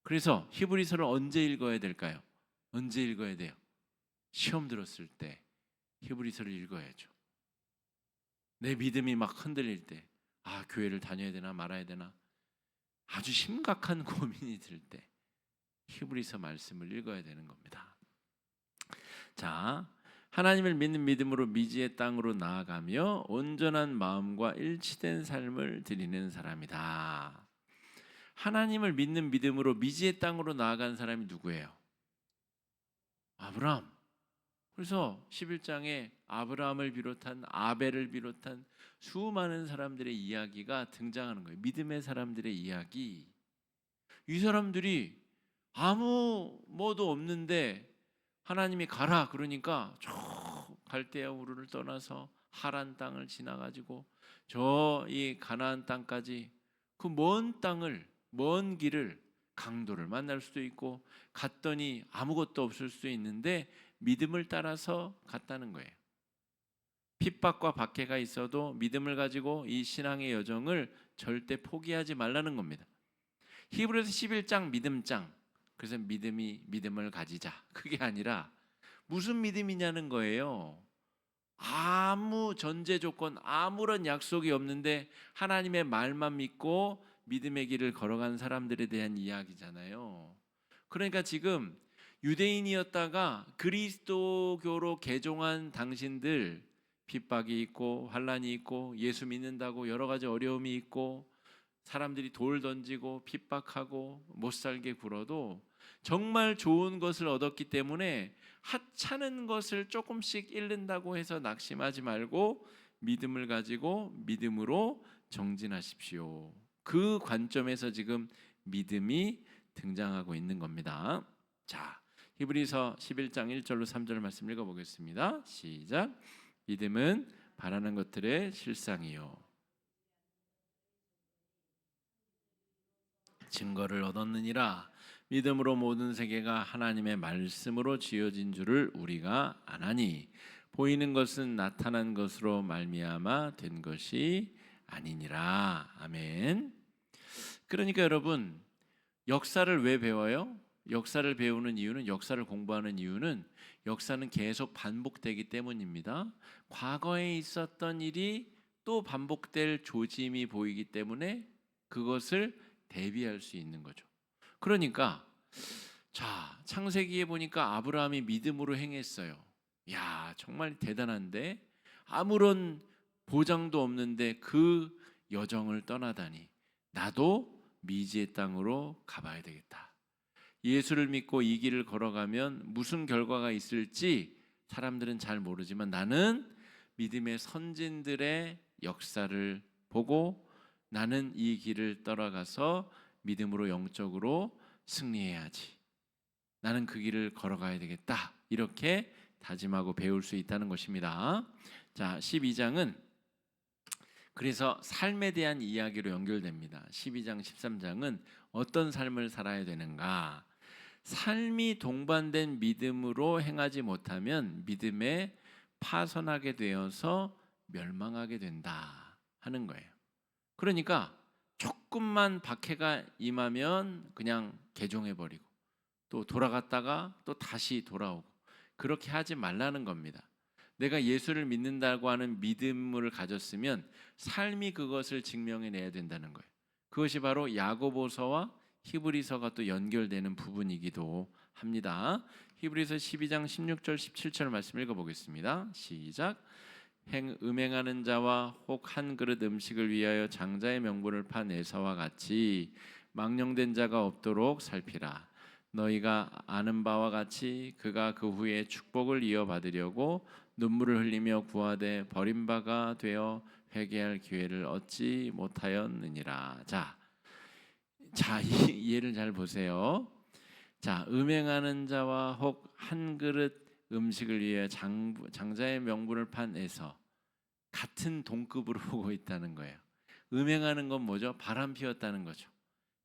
Speaker 1: 그래서 히브리서를 언제 읽어야 될까요? 언제 읽어야 돼요? 시험 들었을 때 히브리서를 읽어야죠. 내 믿음이 막 흔들릴 때, 교회를 다녀야 되나 말아야 되나 아주 심각한 고민이 들 때 히브리서 말씀을 읽어야 되는 겁니다. 자, 하나님을 믿는 믿음으로 미지의 땅으로 나아가며 온전한 마음과 일치된 삶을 드리는 사람이다. 하나님을 믿는 믿음으로 미지의 땅으로 나아간 사람이 누구예요? 아브라함. 그래서 11장에 아브라함을 비롯한 아벨을 비롯한 수많은 사람들의 이야기가 등장하는 거예요. 믿음의 사람들의 이야기. 이 사람들이 아무 뭐도 없는데 하나님이 가라 그러니까 저 갈대아 우르를 떠나서 하란 땅을 지나가지고 저 이 가나안 땅까지, 그 먼 땅을, 먼 길을, 강도를 만날 수도 있고 갔더니 아무것도 없을 수도 있는데 믿음을 따라서 갔다는 거예요. 핍박과 박해가 있어도 믿음을 가지고 이 신앙의 여정을 절대 포기하지 말라는 겁니다. 히브리서 11장 믿음장. 그래서 믿음을 가지자, 그게 아니라 무슨 믿음이냐는 거예요. 아무 전제 조건, 아무런 약속이 없는데 하나님의 말만 믿고 믿음의 길을 걸어간 사람들에 대한 이야기잖아요. 그러니까 지금 유대인이었다가 그리스도교로 개종한 당신들, 핍박이 있고 환란이 있고 예수 믿는다고 여러 가지 어려움이 있고 사람들이 돌 던지고 핍박하고 못 살게 굴어도 정말 좋은 것을 얻었기 때문에 하찮은 것을 조금씩 잃는다고 해서 낙심하지 말고 믿음을 가지고 믿음으로 정진하십시오. 그 관점에서 지금 믿음이 등장하고 있는 겁니다. 자, 히브리서 11장 1절로 3절 말씀 읽어보겠습니다. 시작. 믿음은 바라는 것들의 실상이요 증거를 얻었느니라. 믿음으로 모든 세계가 하나님의 말씀으로 지어진 줄을 우리가 아나니 보이는 것은 나타난 것으로 말미암아 된 것이 아니니라. 아멘. 그러니까 여러분, 역사를 왜 배워요? 역사를 배우는 이유는, 역사를 공부하는 이유는 역사는 계속 반복되기 때문입니다. 과거에 있었던 일이 또 반복될 조짐이 보이기 때문에 그것을 대비할 수 있는 거죠. 그러니까 자, 창세기에 보니까 아브라함이 믿음으로 행했어요. 야, 정말 대단한데 아무런 보장도 없는데 그 여정을 떠나다니 나도 미지의 땅으로 가봐야 되겠다. 예수를 믿고 이 길을 걸어가면 무슨 결과가 있을지 사람들은 잘 모르지만 나는 믿음의 선진들의 역사를 보고 나는 이 길을 따라가서 믿음으로 영적으로 승리해야지. 나는 그 길을 걸어가야 되겠다. 이렇게 다짐하고 배울 수 있다는 것입니다. 자, 12장은 그래서 삶에 대한 이야기로 연결됩니다. 12장, 13장은 어떤 삶을 살아야 되는가? 삶이 동반된 믿음으로 행하지 못하면 믿음에 파선하게 되어서 멸망하게 된다 하는 거예요. 그러니까 조금만 박해가 임하면 그냥 개종해버리고 또 돌아갔다가 또 다시 돌아오고 그렇게 하지 말라는 겁니다. 내가 예수를 믿는다고 하는 믿음을 가졌으면 삶이 그것을 증명해내야 된다는 거예요. 그것이 바로 야고보서와 히브리서가 또 연결되는 부분이기도 합니다. 히브리서 12장 16절 17절 말씀 읽어보겠습니다. 시작. 음행하는 자와 혹 한 그릇 음식을 위하여 장자의 명분을 판 에사와 같이 망령된 자가 없도록 살피라. 너희가 아는 바와 같이 그가 그 후에 축복을 이어받으려고 눈물을 흘리며 구하되 버림바가 되어 회개할 기회를 얻지 못하였느니라. 자, 이 예를 잘 보세요. 자, 음행하는 자와 혹 한 그릇 음식을 위해 장자의 명분을 판 에서 같은 동급으로 보고 있다는 거예요. 음행하는 건 뭐죠? 바람 피웠다는 거죠.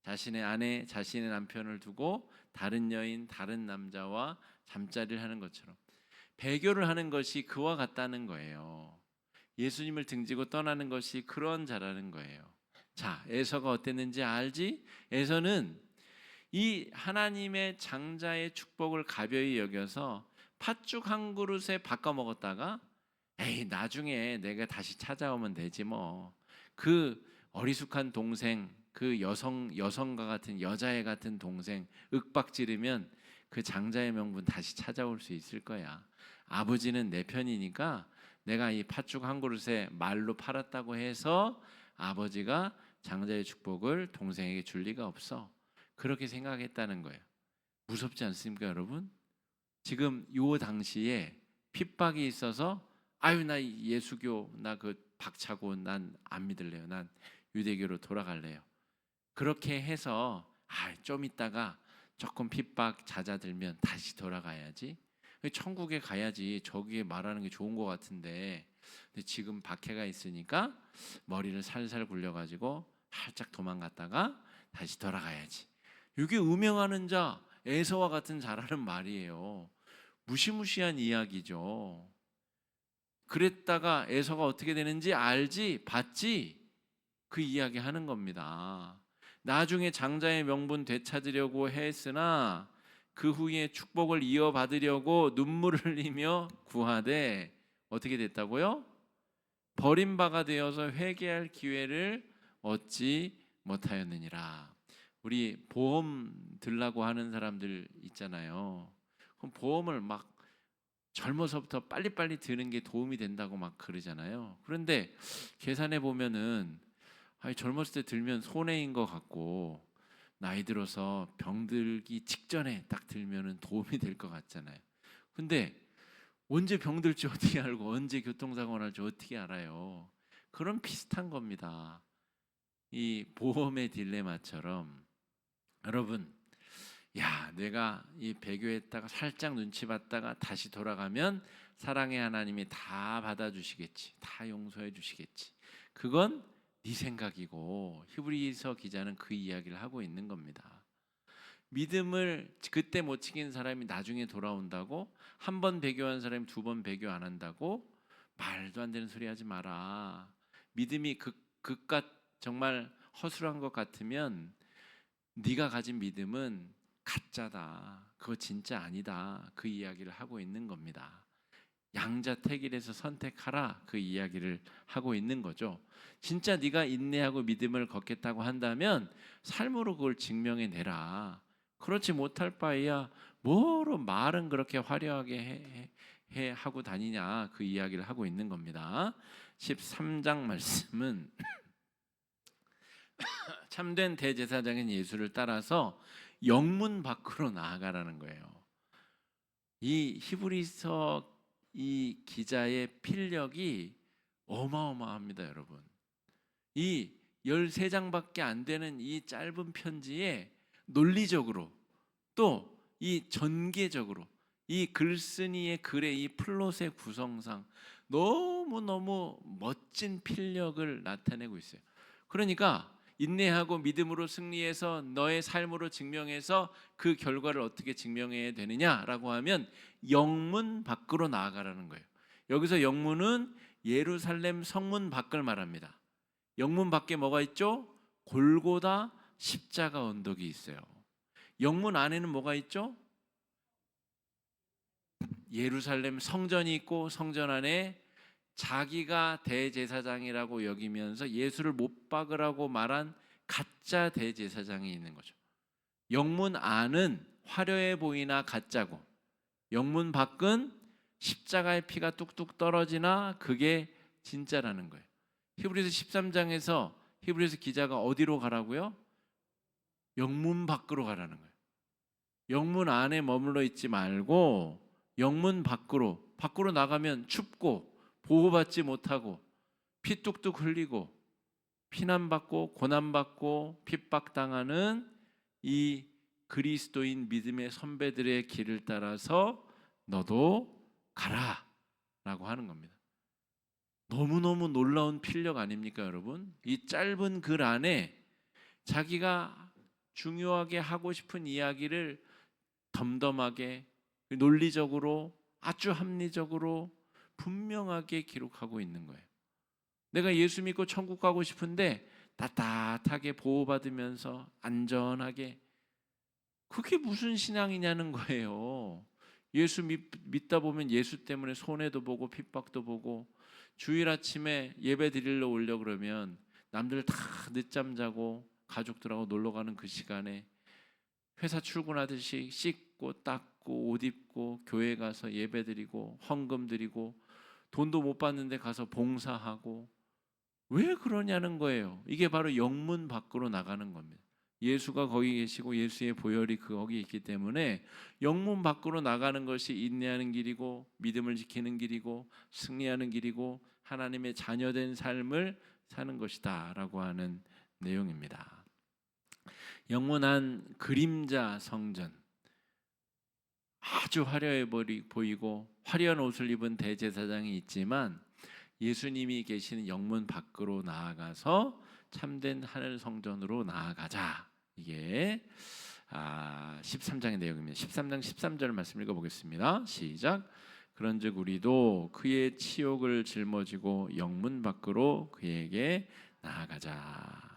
Speaker 1: 자신의 아내, 자신의 남편을 두고 다른 여인, 다른 남자와 잠자리를 하는 것처럼 배교를 하는 것이 그와 같다는 거예요. 예수님을 등지고 떠나는 것이 그런 자라는 거예요. 자, 에서가 어땠는지 알지? 에서는 이 하나님의 장자의 축복을 가벼이 여겨서 팥죽 한 그릇에 바꿔 먹었다가 에이, 나중에 내가 다시 찾아오면 되지 뭐. 그 어리숙한 동생, 그 여성과 같은 여자애 같은 동생 윽박지르면 그 장자의 명분 다시 찾아올 수 있을 거야. 아버지는 내 편이니까 내가 이 팥죽 한 그릇에 말로 팔았다고 해서 아버지가 장자의 축복을 동생에게 줄 리가 없어. 그렇게 생각했다는 거예요. 무섭지 않습니까, 여러분? 지금 요 당시에 핍박이 있어서 아유, 나 예수교 나 그 박차고 난 안 믿을래요. 난 유대교로 돌아갈래요. 그렇게 해서 좀 있다가 조금 핍박 잦아들면 다시 돌아가야지. 천국에 가야지. 저기에 말하는 게 좋은 것 같은데 근데 지금 박해가 있으니까 머리를 살살 굴려가지고 살짝 도망갔다가 다시 돌아가야지. 이게 음행하는 자 에서와 같은 자라는 말이에요. 무시무시한 이야기죠. 그랬다가 에서가 어떻게 되는지 알지, 봤지? 그 이야기 하는 겁니다. 나중에 장자의 명분 되찾으려고 했으나 그 후에 축복을 이어받으려고 눈물을 흘리며 구하되 어떻게 됐다고요? 버림바가 되어서 회개할 기회를 얻지 못하였느니라. 우리 보험 들라고 하는 사람들 있잖아요. 그럼 보험을 막 젊어서부터 빨리빨리 드는 게 도움이 된다고 막 그러잖아요. 그런데 계산해 보면은 아니 젊었을 때 들면 손해인 것 같고 나이 들어서 병들기 직전에 딱 들면은 도움이 될 것 같잖아요. 근데 언제 병들지 어떻게 알고 언제 교통사고 날지 어떻게 알아요? 그런 비슷한 겁니다. 이 보험의 딜레마처럼 여러분, 야, 내가 이 배교했다가 살짝 눈치 봤다가 다시 돌아가면 사랑의 하나님이 다 받아주시겠지, 다 용서해 주시겠지. 그건 네 생각이고 히브리서 기자는 그 이야기를 하고 있는 겁니다. 믿음을 그때 못 지킨 사람이 나중에 돌아온다고, 한 번 배교한 사람이 두 번 배교 안 한다고 말도 안 되는 소리 하지 마라. 믿음이 그깟 정말 허술한 것 같으면 네가 가진 믿음은 가짜다. 그거 진짜 아니다. 그 이야기를 하고 있는 겁니다. 양자택일에서 선택하라. 그 이야기를 하고 있는 거죠. 진짜 네가 인내하고 믿음을 걷겠다고 한다면 삶으로 그걸 증명해 내라. 그렇지 못할 바에야 뭐로 말은 그렇게 화려하게 하고 다니냐. 그 이야기를 하고 있는 겁니다. 13장 말씀은 참된 대제사장인 예수를 따라서 영문 밖으로 나아가라는 거예요. 이 히브리서 이 기자의 필력이 어마어마합니다, 여러분. 이 13장밖에 안 되는 이 짧은 편지에 논리적으로 또 이 전개적으로 이 글쓴이의 글의 이 플롯의 구성상 너무너무 멋진 필력을 나타내고 있어요. 그러니까 인내하고 믿음으로 승리해서 너의 삶으로 증명해서 그 결과를 어떻게 증명해야 되느냐라고 하면 영문 밖으로 나아가라는 거예요. 여기서 영문은 예루살렘 성문 밖을 말합니다. 영문 밖에 뭐가 있죠? 골고다 십자가 언덕이 있어요. 영문 안에는 뭐가 있죠? 예루살렘 성전이 있고 성전 안에 자기가 대제사장이라고 여기면서 예수를 못 박으라고 말한 가짜 대제사장이 있는 거죠. 영문 안은 화려해 보이나 가짜고, 영문 밖은 십자가의 피가 뚝뚝 떨어지나 그게 진짜라는 거예요. 히브리서 13장에서 히브리서 기자가 어디로 가라고요? 영문 밖으로 가라는 거예요. 영문 안에 머물러 있지 말고 영문 밖으로 나가면 춥고 보호받지 못하고 피 뚝뚝 흘리고 피난받고 고난받고 핍박당하는 이 그리스도인 믿음의 선배들의 길을 따라서 너도 가라 라고 하는 겁니다. 너무너무 놀라운 필력 아닙니까, 여러분? 이 짧은 글 안에 자기가 중요하게 하고 싶은 이야기를 덤덤하게 논리적으로 아주 합리적으로 분명하게 기록하고 있는 거예요. 내가 예수 믿고 천국 가고 싶은데 따뜻하게 보호받으면서 안전하게, 그게 무슨 신앙이냐는 거예요. 예수 믿다 보면 예수 때문에 손해도 보고 핍박도 보고, 주일 아침에 예배 드리러 오려 그러면 남들 다 늦잠 자고 가족들하고 놀러 가는 그 시간에 회사 출근하듯이 씻고 닦고 옷 입고 교회 가서 예배 드리고 헌금 드리고 돈도 못 받는데 가서 봉사하고, 왜 그러냐는 거예요. 이게 바로 영문 밖으로 나가는 겁니다. 예수가 거기 계시고 예수의 보혈이 거기 있기 때문에 영문 밖으로 나가는 것이 인내하는 길이고 믿음을 지키는 길이고 승리하는 길이고 하나님의 자녀된 삶을 사는 것이다 라고 하는 내용입니다. 영원한 그림자 성전, 아주 화려해 보이고 화려한 옷을 입은 대제사장이 있지만 예수님이 계시는 영문 밖으로 나아가서 참된 하늘 성전으로 나아가자. 이게 13장의 내용입니다. 13장 13절 말씀 읽어보겠습니다. 시작. 그런즉 우리도 그의 치욕을 짊어지고 영문 밖으로 그에게 나아가자.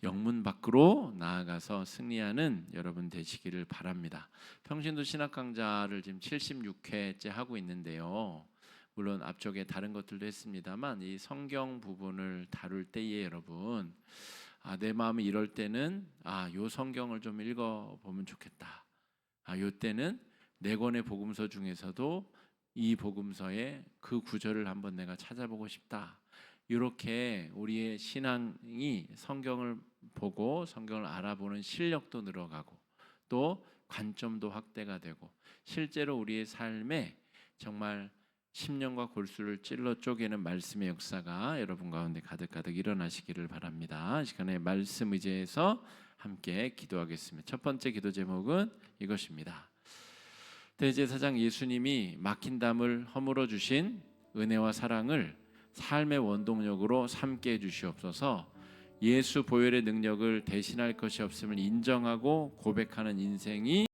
Speaker 1: 영문 밖으로 나아가서 승리하는 여러분 되시기를 바랍니다. 평신도 신학 강좌를 지금 76회째 하고 있는데요. 물론 앞쪽에 다른 것들도 했습니다만 이 성경 부분을 다룰 때에 여러분 내 마음이 이럴 때는 요 성경을 좀 읽어보면 좋겠다. 요 때는 네 권의 복음서 중에서도 이 복음서의 그 구절을 한번 내가 찾아보고 싶다. 이렇게 우리의 신앙이 성경을 보고 성경을 알아보는 실력도 늘어가고 또 관점도 확대가 되고 실제로 우리의 삶에 정말 심령과 골수를 찔러 쪼개는 말씀의 역사가 여러분 가운데 가득가득 일어나시기를 바랍니다. 이 시간에 말씀 의지해서 함께 기도하겠습니다. 첫 번째 기도 제목은 이것입니다. 대제사장 예수님이 막힌 담을 허물어 주신 은혜와 사랑을 삶의 원동력으로 삼게 해주시옵소서. 예수 보혈의 능력을 대신할 것이 없음을 인정하고 고백하는 인생이